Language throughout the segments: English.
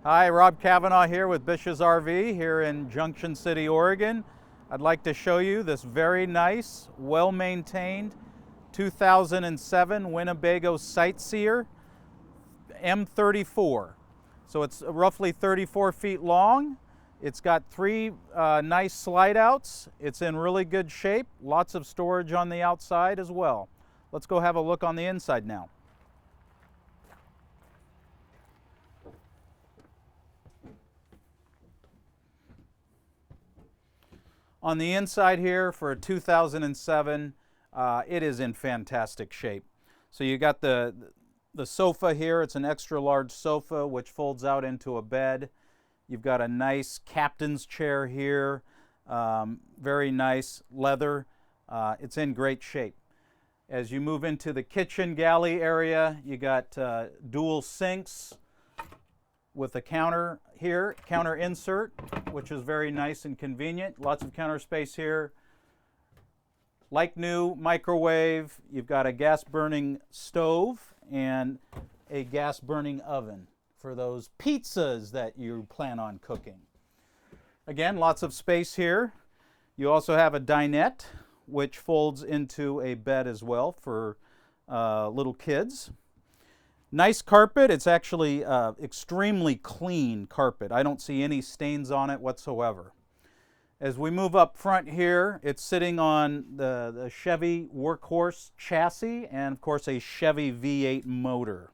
Hi, rKavanaugh here with BISH'S RV here in Junction City, Oregon. I'd like to show you this very nice, well-maintained 2007 Winnebago Sightseer M34. So it's roughly 34 feet long. It's got three nice slide outs. It's in really good shape. Lots of storage on the outside as well. Let's go have a look on the inside now. On the inside here for a 2007, it is in fantastic shape. So you got the sofa here. It's an extra large sofa which folds out into a bed. You've got a nice captain's chair here, very nice leather. It's in great shape. As you move into the kitchen galley area, you got dual sinks with a counter here, counter insert, which is very nice and convenient. Lots of counter space here. Like new microwave, you've got a gas burning stove and a gas burning oven for those pizzas that you plan on cooking. Again, lots of space here. You also have a dinette, which folds into a bed as well for little kids. Nice carpet. It's actually extremely clean carpet. I don't see any stains on it whatsoever. As we move up front here, it's sitting on the Chevy Workhorse chassis and of course a Chevy V8 motor.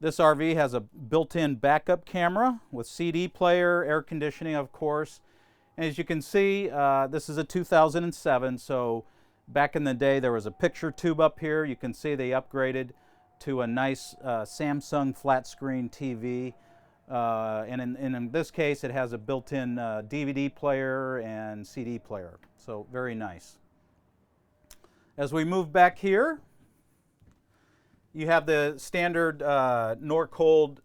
This RV has a built-in backup camera with CD player, air conditioning of course. And as you can see, this is a 2007, so back in the day there was a picture tube up here. You can see they upgraded to a nice Samsung flat screen TV. And in this case, it has a built-in DVD player and CD player. So very nice. As we move back here, you have the standard Norcold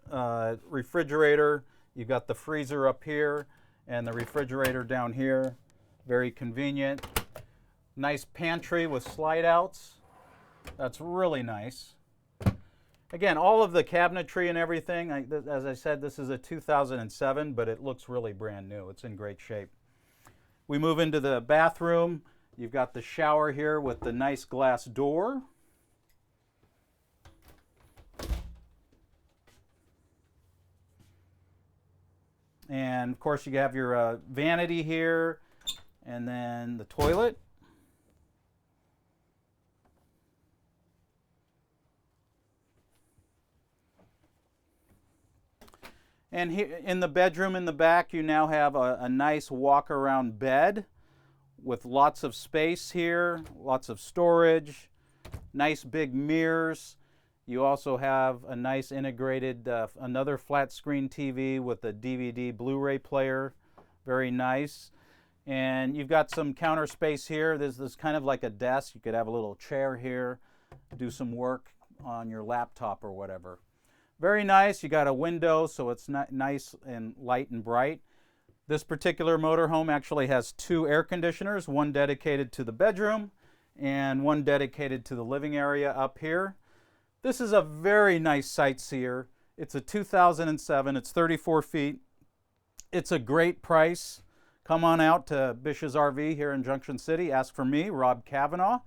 refrigerator. You've got the freezer up here and the refrigerator down here. Very convenient. Nice pantry with slide outs. That's really nice. Again, all of the cabinetry and everything, as I said, this is a 2007, but it looks really brand new. It's in great shape. We move into the bathroom. You've got the shower here with the nice glass door. And of course, you have your vanity here, and then the toilet. And here in the bedroom in the back, you now have a nice walk-around bed with lots of space here, lots of storage, nice big mirrors. You also have a nice integrated, another flat screen TV with a DVD Blu-ray player, very nice. And you've got some counter space here. This is kind of like a desk. You could have a little chair here, do some work on your laptop or whatever. Very nice. You got a window, so it's nice and light and bright. This particular motorhome actually has two air conditioners, one dedicated to the bedroom and one dedicated to the living area up here. This is a very nice Sightseer. It's a 2007. It's 34 feet. It's a great price. Come on out to BISH'S RV here in Junction City. Ask for me, rKavanaugh.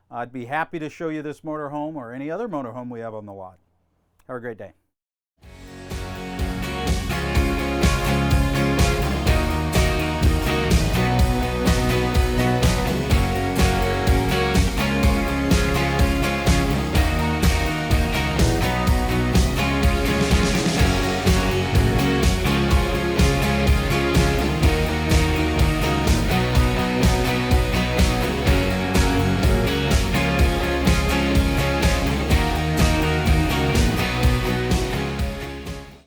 I'd be happy to show you this motorhome or any other motorhome we have on the lot. Have a great day.